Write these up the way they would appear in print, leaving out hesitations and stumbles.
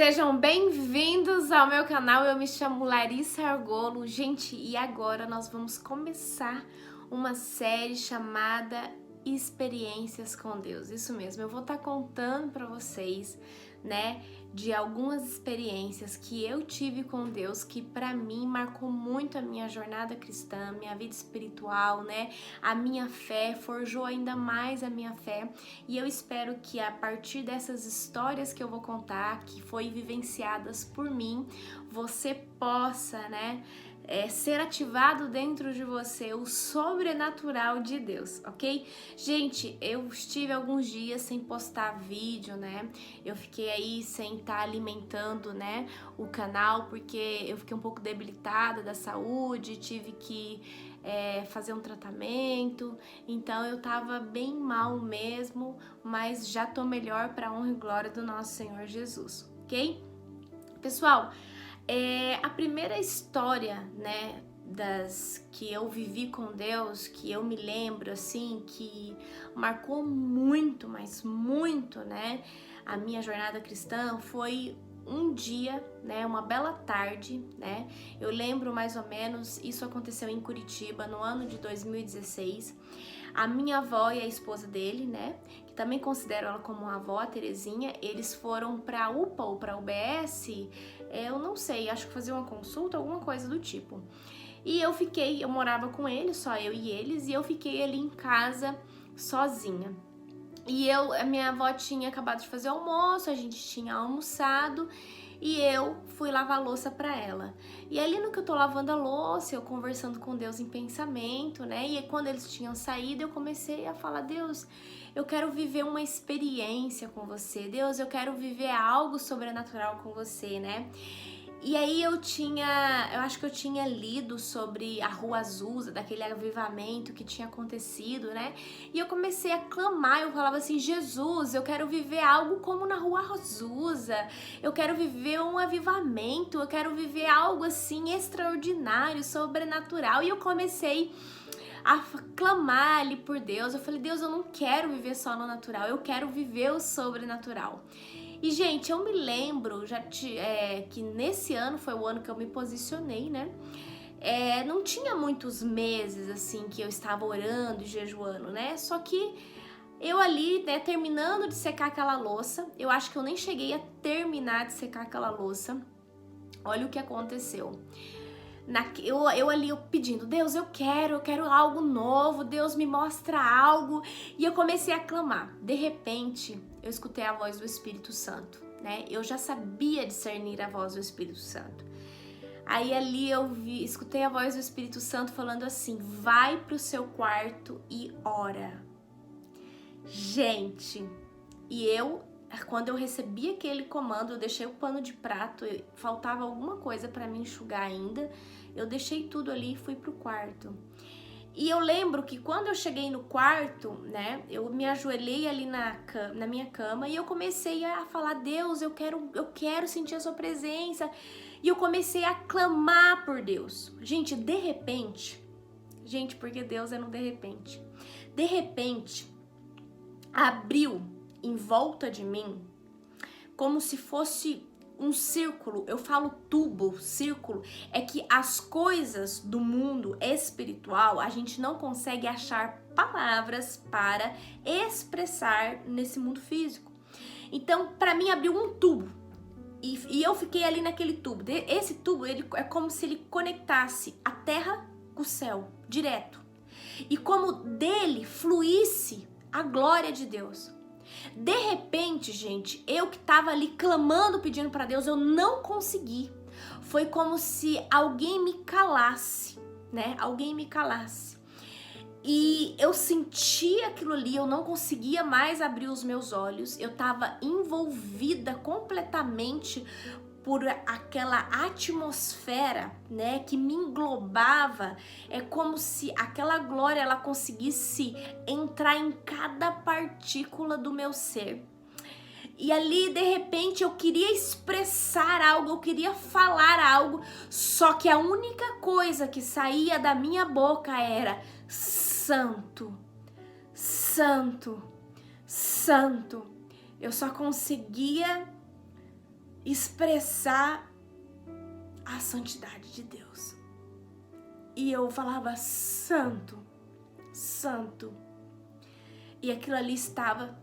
Sejam bem-vindos ao meu canal, eu me chamo Larissa Argolo. Gente, e agora nós vamos começar uma série chamada Experiências com Deus. Isso mesmo, eu vou estar contando para vocês, né, de algumas experiências que eu tive com Deus, que para mim marcou muito a minha jornada cristã, minha vida espiritual, né, a minha fé, forjou ainda mais a minha fé, e eu espero que a partir dessas histórias que eu vou contar, que foi vivenciadas por mim, você possa, né, ser ativado dentro de você o sobrenatural de Deus, ok? Gente, eu estive alguns dias sem postar vídeo, né? Eu fiquei aí sem estar alimentando, né, o canal, porque eu fiquei um pouco debilitada da saúde, tive que fazer um tratamento, então eu tava bem mal mesmo, mas já tô melhor para honra e glória do nosso Senhor Jesus, ok? Pessoal, a primeira história, né, das que eu vivi com Deus, que eu me lembro, assim, que marcou muito, mas muito, né, a minha jornada cristã, foi um dia, né, uma bela tarde, né, eu lembro mais ou menos, isso aconteceu em Curitiba, no ano de 2016, a minha avó e a esposa dele, né, que também considero ela como uma avó, a Terezinha, eles foram pra UPA ou pra UBS, eu não sei, acho que fazer uma consulta, alguma coisa do tipo. E eu morava com eles, só eu e eles, e eu fiquei ali em casa sozinha. E a minha avó tinha acabado de fazer almoço, a gente tinha almoçado e eu fui lavar a louça pra ela. E ali no que eu tô lavando a louça, eu conversando com Deus em pensamento, né? E quando eles tinham saído, eu comecei a falar: Deus, eu quero viver uma experiência com você. Deus, eu quero viver algo sobrenatural com você, né? E aí eu acho que eu tinha lido sobre a Rua Azusa, daquele avivamento que tinha acontecido, né? E eu comecei a clamar, eu falava assim: Jesus, eu quero viver algo como na Rua Azusa, eu quero viver um avivamento, eu quero viver algo assim extraordinário, sobrenatural. E eu comecei a clamar ali por Deus. Eu falei: Deus, eu não quero viver só no natural, eu quero viver o sobrenatural. E, gente, eu me lembro que nesse ano foi o ano que eu me posicionei, né? Não tinha muitos meses, assim, que eu estava orando e jejuando, né? Só que eu ali, né, terminando de secar aquela louça, eu acho que eu nem cheguei a terminar de secar aquela louça. Olha o que aconteceu. Eu ali pedindo: Deus, eu quero algo novo, Deus me mostra algo. E eu comecei a clamar. De repente, eu escutei a voz do Espírito Santo, né? Eu já sabia discernir a voz do Espírito Santo. Aí ali escutei a voz do Espírito Santo falando assim: vai pro seu quarto e ora. Gente, quando eu recebi aquele comando, eu deixei o pano de prato, faltava alguma coisa para me enxugar ainda, eu deixei tudo ali e fui pro quarto. E eu lembro que quando eu cheguei no quarto, né, eu me ajoelhei ali na minha cama e eu comecei a falar: Deus, eu quero sentir a sua presença. E eu comecei a clamar por Deus. Gente, de repente, porque Deus é no de repente, abriu em volta de mim como se fosse um círculo. Eu falo tubo, círculo, é que as coisas do mundo espiritual a gente não consegue achar palavras para expressar nesse mundo físico. Então, para mim, abriu um tubo e eu fiquei ali naquele tubo. Esse tubo, ele é como se ele conectasse a terra com o céu, direto. E como dele fluísse a glória de Deus. De repente, gente, eu que tava ali clamando, pedindo para Deus, eu não consegui. Foi como se alguém me calasse, né? Alguém me calasse. E eu senti aquilo ali, eu não conseguia mais abrir os meus olhos. Eu tava envolvida completamente por aquela atmosfera, né, que me englobava. É como se aquela glória ela conseguisse entrar em cada partícula do meu ser. E ali, de repente, eu queria expressar algo, eu queria falar algo, só que a única coisa que saía da minha boca era: Santo, Santo, Santo. Eu só conseguia expressar a santidade de Deus. E eu falava santo, santo. E aquilo ali estava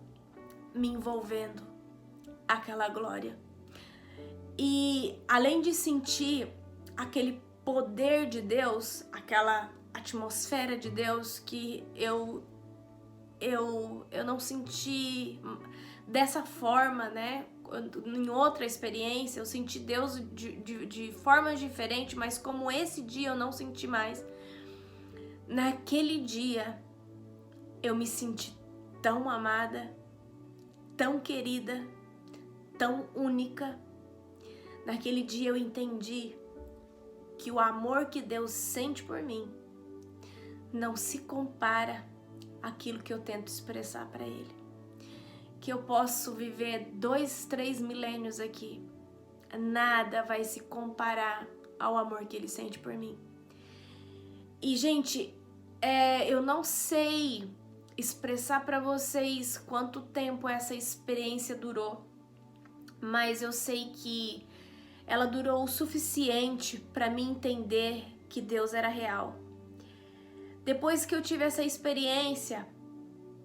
me envolvendo, aquela glória. E além de sentir aquele poder de Deus, aquela atmosfera de Deus que eu não senti dessa forma, né? Em outra experiência, eu senti Deus de formas diferentes, mas como esse dia eu não senti mais. Naquele dia, eu me senti tão amada, tão querida, tão única. Naquele dia eu entendi que o amor que Deus sente por mim não se compara àquilo que eu tento expressar para Ele. Que eu posso viver 2, 3 milênios aqui, nada vai se comparar ao amor que Ele sente por mim. E, gente, eu não sei expressar para vocês quanto tempo essa experiência durou, mas eu sei que ela durou o suficiente para mim entender que Deus era real. Depois que eu tive essa experiência,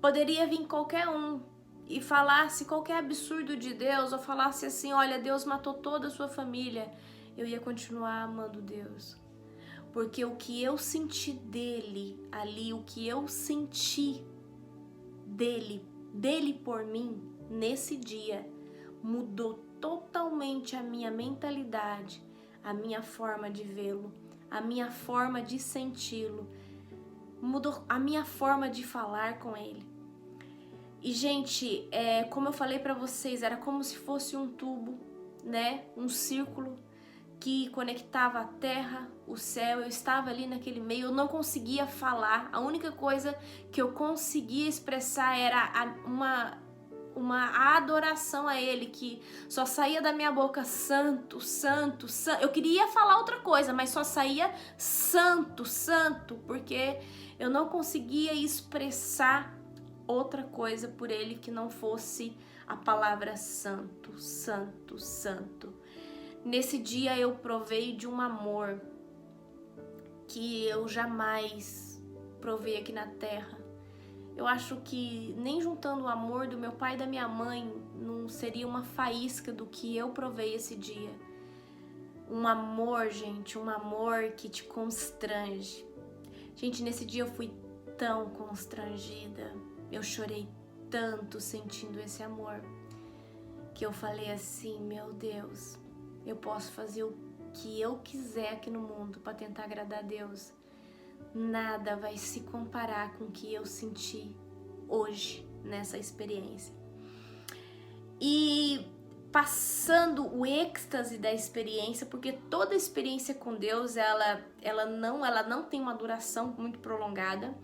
poderia vir qualquer um e falasse qualquer absurdo de Deus, ou falasse assim, olha, Deus matou toda a sua família. Eu ia continuar amando Deus. Porque o que eu senti dele ali, o que eu senti dele por mim, nesse dia, mudou totalmente a minha mentalidade, a minha forma de vê-lo, a minha forma de senti-lo, mudou a minha forma de falar com ele. E, gente, como eu falei pra vocês, era como se fosse um tubo, né? Um círculo que conectava a terra, o céu. Eu estava ali naquele meio, eu não conseguia falar. A única coisa que eu conseguia expressar era uma adoração a Ele, que só saía da minha boca santo, santo, santo. Eu queria falar outra coisa, mas só saía santo, santo, porque eu não conseguia expressar outra coisa por Ele que não fosse a palavra santo, santo, santo. Nesse dia eu provei de um amor que eu jamais provei aqui na terra. Eu acho que nem juntando o amor do meu pai e da minha mãe não seria uma faísca do que eu provei esse dia. Um amor, gente, um amor que te constrange. Gente, nesse dia eu fui tão constrangida, eu chorei tanto sentindo esse amor, que eu falei assim, meu Deus, eu posso fazer o que eu quiser aqui no mundo para tentar agradar a Deus. Nada vai se comparar com o que eu senti hoje nessa experiência. E passando o êxtase da experiência, porque toda experiência com Deus, ela não tem uma duração muito prolongada.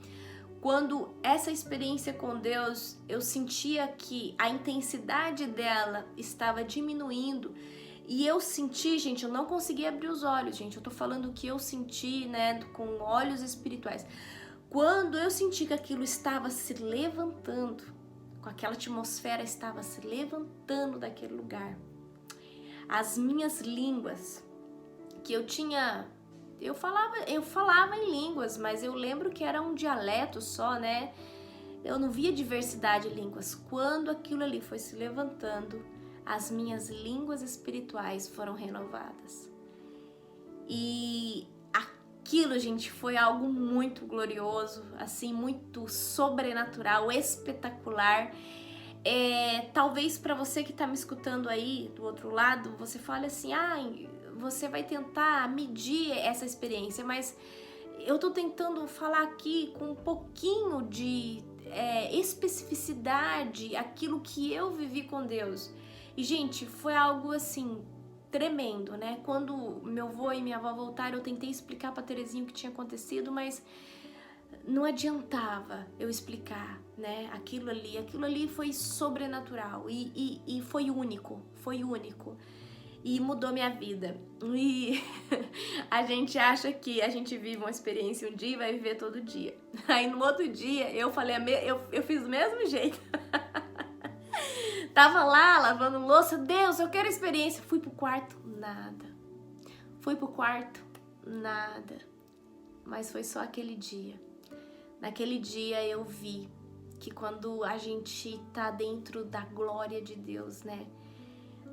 Quando essa experiência com Deus, eu sentia que a intensidade dela estava diminuindo. E eu senti, gente, eu não conseguia abrir os olhos, gente. Eu tô falando o que eu senti, né, com olhos espirituais. Quando eu senti que aquilo estava se levantando, com aquela atmosfera estava se levantando daquele lugar, as minhas línguas, que eu falava em línguas, mas eu lembro que era um dialeto só, né? Eu não via diversidade de línguas. Quando aquilo ali foi se levantando, as minhas línguas espirituais foram renovadas. E aquilo, gente, foi algo muito glorioso, assim, muito sobrenatural, espetacular. Talvez para você que tá me escutando aí do outro lado, você fale assim, você vai tentar medir essa experiência, mas eu tô tentando falar aqui com um pouquinho de especificidade aquilo que eu vivi com Deus. E, gente, foi algo assim tremendo, né? Quando meu avô e minha avó voltaram, eu tentei explicar pra Terezinha o que tinha acontecido, mas não adiantava eu explicar, né? Aquilo ali foi sobrenatural e foi único, e mudou minha vida. E a gente acha que a gente vive uma experiência um dia e vai viver todo dia. Aí no outro dia eu falei, eu fiz do mesmo jeito. Tava lá lavando louça, Deus, eu quero experiência. Fui pro quarto, nada. Fui pro quarto, nada. Mas foi só aquele dia. Naquele dia eu vi que quando a gente tá dentro da glória de Deus, né?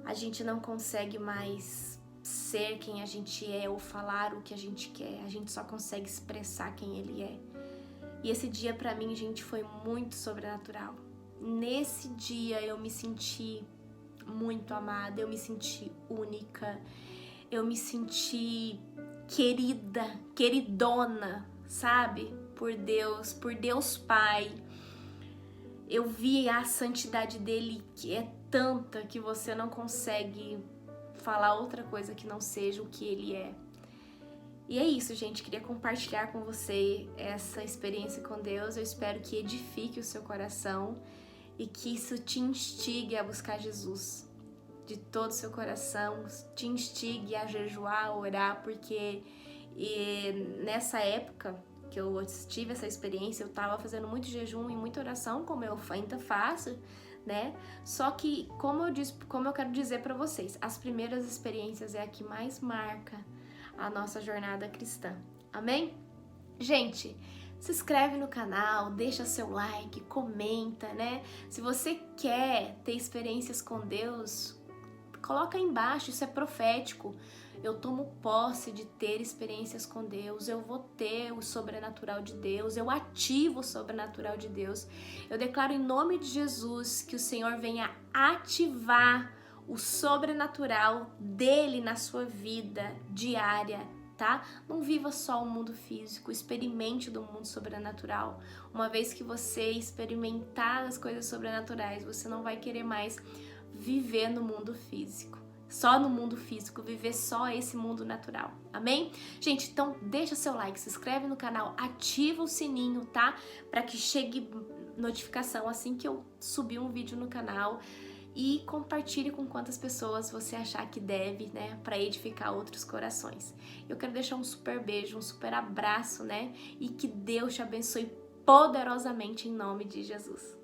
A gente não consegue mais ser quem a gente é ou falar o que a gente quer. A gente só consegue expressar quem Ele é. E esse dia pra mim, gente, foi muito sobrenatural. Nesse dia eu me senti muito amada, eu me senti única, eu me senti querida, queridona, sabe? Por Deus Pai. Eu vi a santidade dele, que é tanta que você não consegue falar outra coisa que não seja o que ele é. E é isso, gente. Queria compartilhar com você essa experiência com Deus. Eu espero que edifique o seu coração e que isso te instigue a buscar Jesus de todo o seu coração, te instigue a jejuar, a orar, porque nessa época que eu tive essa experiência, eu tava fazendo muito jejum e muita oração, como eu ainda faço, né? Só que, como eu quero dizer pra vocês, as primeiras experiências é a que mais marca a nossa jornada cristã. Amém? Gente, se inscreve no canal, deixa seu like, comenta, né? Se você quer ter experiências com Deus, coloca aí embaixo, isso é profético. Eu tomo posse de ter experiências com Deus, eu vou ter o sobrenatural de Deus, eu ativo o sobrenatural de Deus. Eu declaro em nome de Jesus que o Senhor venha ativar o sobrenatural dele na sua vida diária, tá? Não viva só o mundo físico, experimente do mundo sobrenatural. Uma vez que você experimentar as coisas sobrenaturais, você não vai querer mais viver no mundo físico. Só no mundo físico, viver só esse mundo natural. Amém? Gente, então deixa seu like, se inscreve no canal, ativa o sininho, tá? Para que chegue notificação assim que eu subir um vídeo no canal. E compartilhe com quantas pessoas você achar que deve, né, para edificar outros corações. Eu quero deixar um super beijo, um super abraço, né, e que Deus te abençoe poderosamente em nome de Jesus.